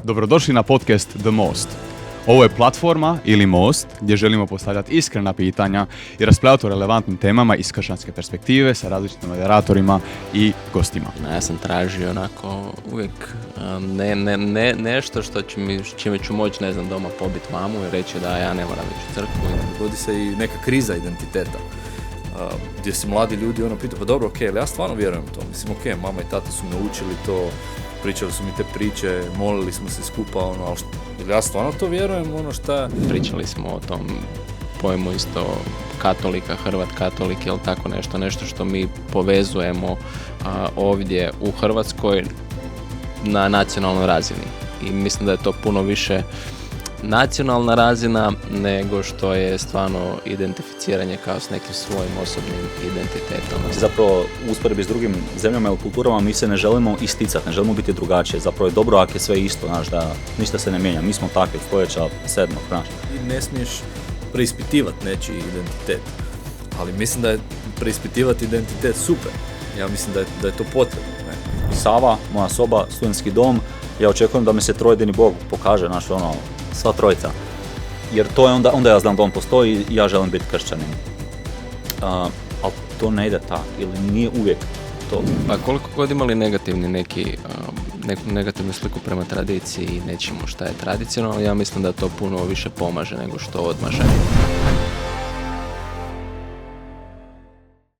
Dobrodošli na podcast The Most. Ovo je platforma ili most gdje želimo postavljati iskrena pitanja i raspravljati o relevantnim temama iz kršćanske perspektive sa različitim moderatorima i gostima. Ja sam tražio onako uvijek nešto čime ću moći, ne znam, doma pobiti mamu i reći da ja ne moram ići u crkvu. Dogodi se i neka kriza identiteta. Gdje se mladi ljudi pitaju, pa dobro, ali ja stvarno vjerujem to. Mislim, mama i tata su me učili to, pričali su mi te priče, molili smo se skupa, ali ja stvarno to vjerujem, šta... Pričali smo o tom pojmu isto katolika, Hrvat katolik, ili tako nešto što mi povezujemo ovdje u Hrvatskoj na nacionalnoj razini. I mislim da je to puno više nacionalna razina nego što je stvarno identificiranje kao s nekim svojim osobnim identitetom. Zapravo u usporedbi s drugim zemljama i kulturama mi se ne želimo isticati, ne želimo biti drugačije. Zapravo je dobro ako je sve isto, da ništa se ne mijenja. Mi smo takvi, stoljeća, sedmog, I ne smiješ preispitivati nečiji identitet, ali mislim da je preispitivati identitet super. Ja mislim da je to potrebno. Ne? Sava, moja soba, studentski dom, ja očekujem da mi se trojedini Bog pokaže, sva trojica. Jer to je onda ja znam da on postoji i ja želim biti kršćanin. Ali to ne ide tako, ili nije uvijek to. Pa koliko god imali neku negativnu sliku prema tradiciji i nečemu šta je tradicionalno, ja mislim da to puno više pomaže nego što odmaže.